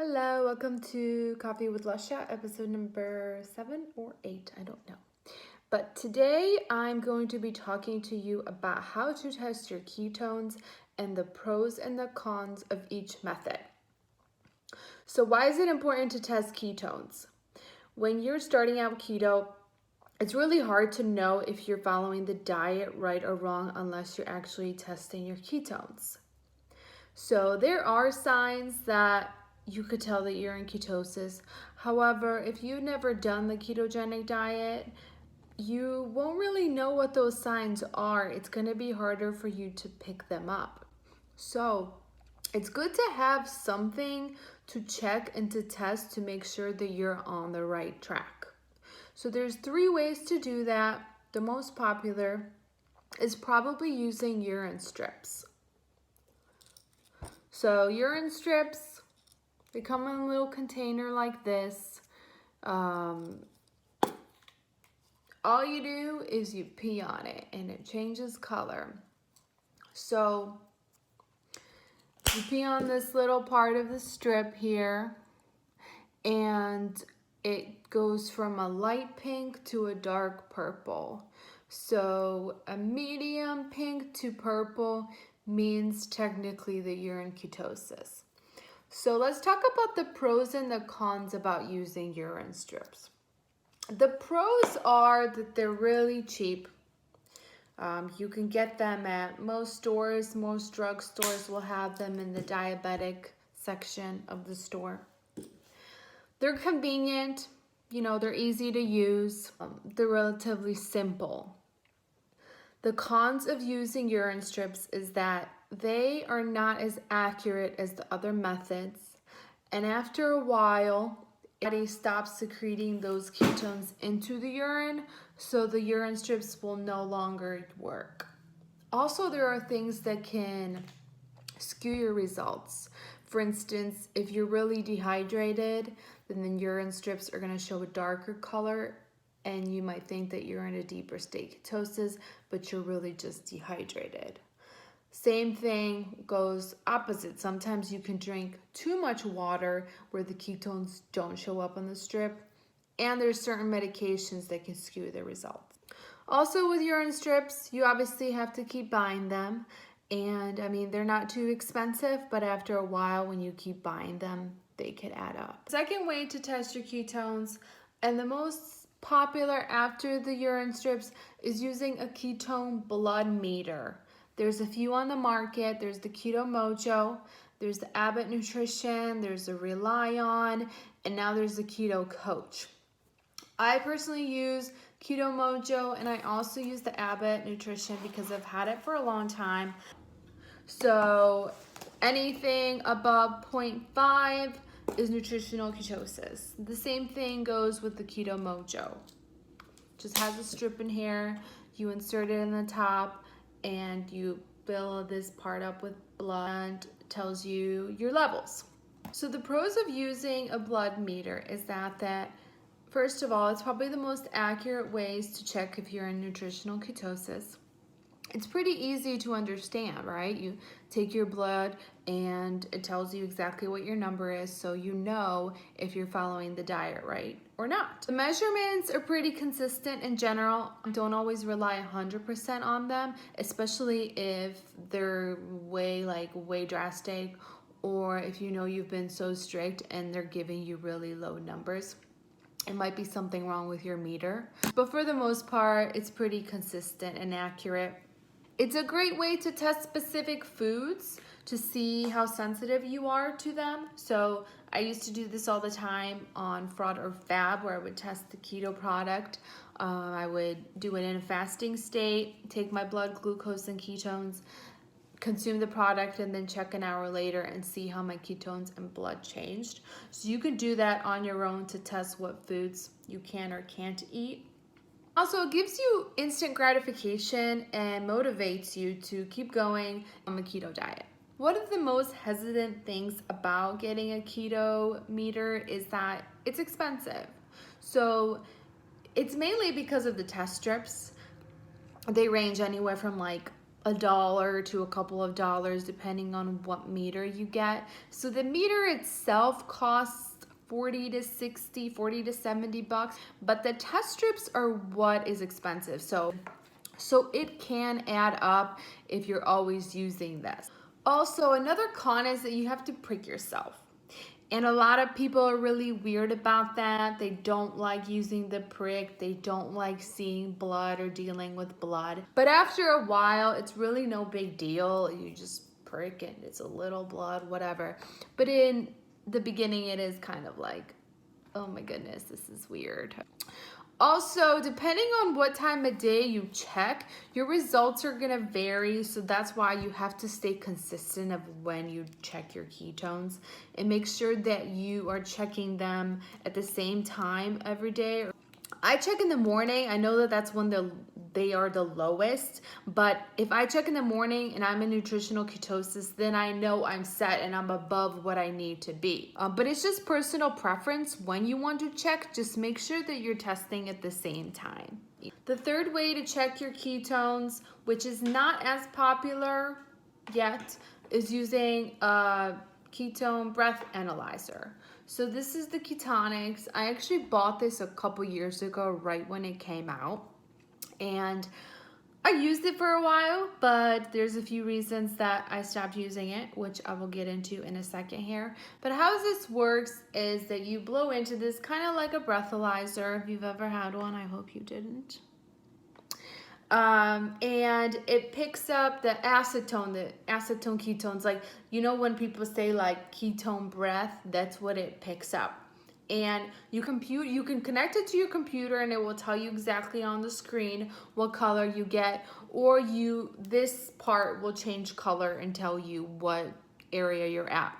Hello, welcome to Coffee with Lusha, episode number 7 or 8, I don't know. But today I'm going to be talking to you about how to test your ketones and the pros and the cons of each method. So why is it important to test ketones? When you're starting out keto, it's really hard to know if you're following the diet right or wrong unless you're actually testing your ketones. So there are signs that you could tell that you're in ketosis. However, if you've never done the ketogenic diet, you won't really know what those signs are. It's going to be harder for you to pick them up. So it's good to have something to check and to test to make sure that you're on the right track. So there's 3 ways to do that. The most popular is probably using urine strips. So urine strips, they come in a little container like this. All you do is you pee on it and it changes color. So you pee on this little part of the strip here and it goes from a light pink to a dark purple. So a medium pink to purple means technically that you're in ketosis. So let's talk about the pros and the cons about using urine strips. The pros are that they're really cheap. You can get them at most stores. Most drugstores will have them in the diabetic section of the store. They're convenient, they're easy to use. They're relatively simple. The cons of using urine strips is that they are not as accurate as the other methods, and after a while, the body stops secreting those ketones into the urine, so the urine strips will no longer work. Also, there are things that can skew your results. For instance, if you're really dehydrated, then the urine strips are going to show a darker color, and you might think that you're in a deeper state ketosis, but you're really just dehydrated. Same thing goes opposite. Sometimes you can drink too much water where the ketones don't show up on the strip, and there's certain medications that can skew the results. Also with urine strips, you obviously have to keep buying them, and they're not too expensive, but after a while when you keep buying them, they can add up. Second way to test your ketones, and the most popular after the urine strips, is using a ketone blood meter. There's a few on the market. There's the Keto Mojo, there's the Abbott Nutrition, there's the Rely On, and now there's the Keto Coach. I personally use Keto Mojo, and I also use the Abbott Nutrition because I've had it for a long time. So anything above 0.5 is nutritional ketosis. The same thing goes with the Keto Mojo. Just has a strip in here, you insert it in the top, and you fill this part up with blood, and it tells you your levels. So the pros of using a blood meter is that first of all, it's probably the most accurate ways to check if you're in nutritional ketosis. It's pretty easy to understand, right? You take your blood and it tells you exactly what your number is, so you know if you're following the diet right or not. The measurements are pretty consistent in general. Don't always rely 100% on them, especially if they're way drastic, or if you've been so strict and they're giving you really low numbers. It might be something wrong with your meter. But for the most part, it's pretty consistent and accurate. It's a great way to test specific foods to see how sensitive you are to them. So I used to do this all the time on Fraud or Fab, where I would test the keto product. I would do it in a fasting state, take my blood glucose and ketones, consume the product, and then check an hour later and see how my ketones and blood changed. So you can do that on your own to test what foods you can or can't eat. Also, it gives you instant gratification and motivates you to keep going on the keto diet. One of the most hesitant things about getting a keto meter is that it's expensive. So it's mainly because of the test strips. They range anywhere from like $1 to a couple of dollars depending on what meter you get. So the meter itself costs 40 to 60, 40 to 70 bucks, but the test strips are what is expensive. So it can add up if you're always using this. Also, another con is that you have to prick yourself. And a lot of people are really weird about that. They don't like using the prick. They don't like seeing blood or dealing with blood. But after a while, it's really no big deal. You just prick and it's a little blood, whatever. But in the beginning, it is kind of like, oh my goodness, this is weird. Also, depending on what time of day you check, your results are gonna vary. So that's why you have to stay consistent of when you check your ketones and make sure that you are checking them at the same time every day. I check in the morning. I know that that's when they are the lowest, but if I check in the morning and I'm in nutritional ketosis, then I know I'm set and I'm above what I need to be. But it's just personal preference. When you want to check, just make sure that you're testing at the same time. The third way to check your ketones, which is not as popular yet, is using a ketone breath analyzer. So this is the Ketones. I actually bought this a couple years ago, right when it came out. And I used it for a while, but there's a few reasons that I stopped using it, which I will get into in a second here. But how this works is that you blow into this kind of like a breathalyzer. If you've ever had one, I hope you didn't. And it picks up the acetone ketones. Like, you know, when people say like ketone breath, that's what it picks up. And you can connect it to your computer and it will tell you exactly on the screen what color you get, or this part will change color and tell you what area you're at.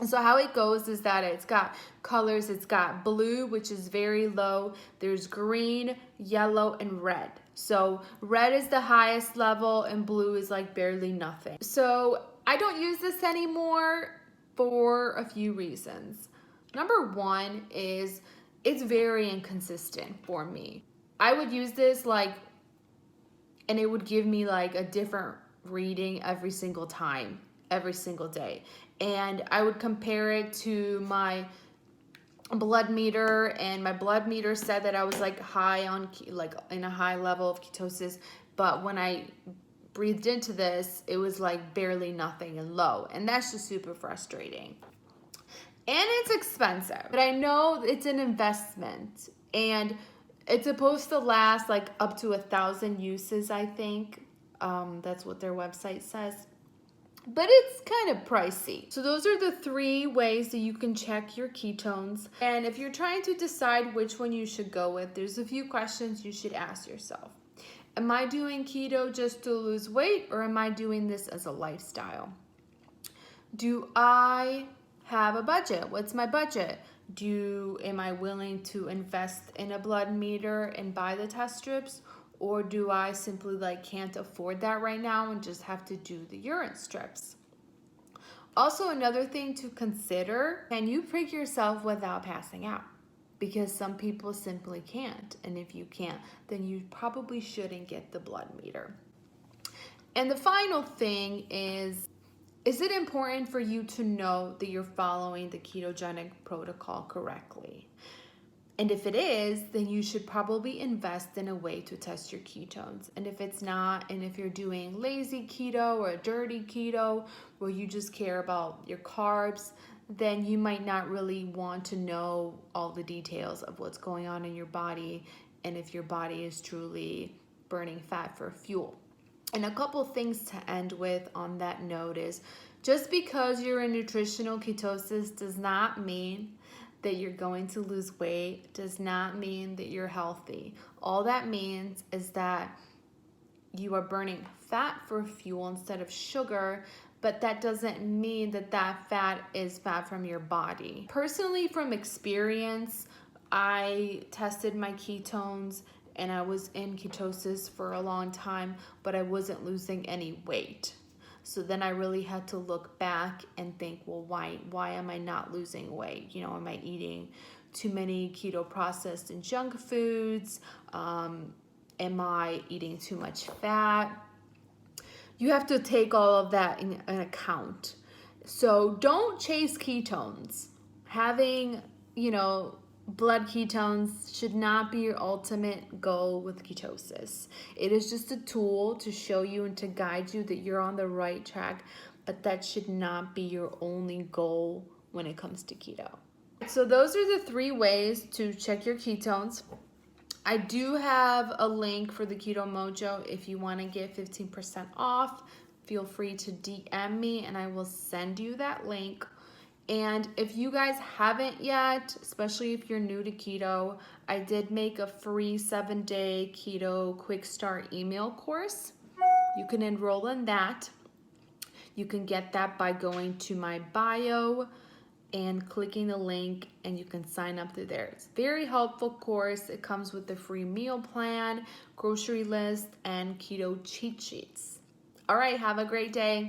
So how it goes is that it's got colors. It's got blue, which is very low. There's green, yellow, and red. So red is the highest level and blue is like barely nothing. So I don't use this anymore for a few reasons. Number one is it's very inconsistent for me. I would use this and it would give me like a different reading every single time, every single day. And I would compare it to my blood meter, and my blood meter said that I was like in a high level of ketosis, but when I breathed into this, it was like barely nothing and low, and that's just super frustrating. And it's expensive, but I know it's an investment, and it's supposed to last like up to 1,000 uses, I think. That's what their website says. But it's kind of pricey. So those are the 3 ways that you can check your ketones. And if you're trying to decide which one you should go with, there's a few questions you should ask yourself. Am I doing keto just to lose weight, or am I doing this as a lifestyle? Do I have a budget? What's my budget? Am I willing to invest in a blood meter and buy the test strips? Or do I simply can't afford that right now and just have to do the urine strips? Also, another thing to consider, can you prick yourself without passing out? Because some people simply can't. And if you can't, then you probably shouldn't get the blood meter. And the final thing is it important for you to know that you're following the ketogenic protocol correctly? And if it is, then you should probably invest in a way to test your ketones. And if it's not, and if you're doing lazy keto or dirty keto, where you just care about your carbs, then you might not really want to know all the details of what's going on in your body and if your body is truly burning fat for fuel. And a couple things to end with on that note is, just because you're in nutritional ketosis does not mean that you're going to lose weight, does not mean that you're healthy. All that means is that you are burning fat for fuel instead of sugar, but that doesn't mean that that fat is fat from your body. Personally, from experience, I tested my ketones and I was in ketosis for a long time, but I wasn't losing any weight. So then I really had to look back and think, well, why am I not losing weight? You know, am I eating too many keto processed and junk foods? Am I eating too much fat? you have to take all of that in account. So don't chase ketones. Having, blood ketones should not be your ultimate goal with ketosis. It is just a tool to show you and to guide you that you're on the right track, but that should not be your only goal when it comes to keto. So those are the 3 ways to check your ketones. I do have a link for the Keto Mojo. If you want to get 15% off, feel free to DM me and I will send you that link. And if you guys haven't yet, especially if you're new to keto, I did make a free 7-day keto quick start email course. You can enroll in that. You can get that by going to my bio and clicking the link, and you can sign up through there. It's a very helpful course. It comes with the free meal plan, grocery list, and keto cheat sheets. All right, have a great day.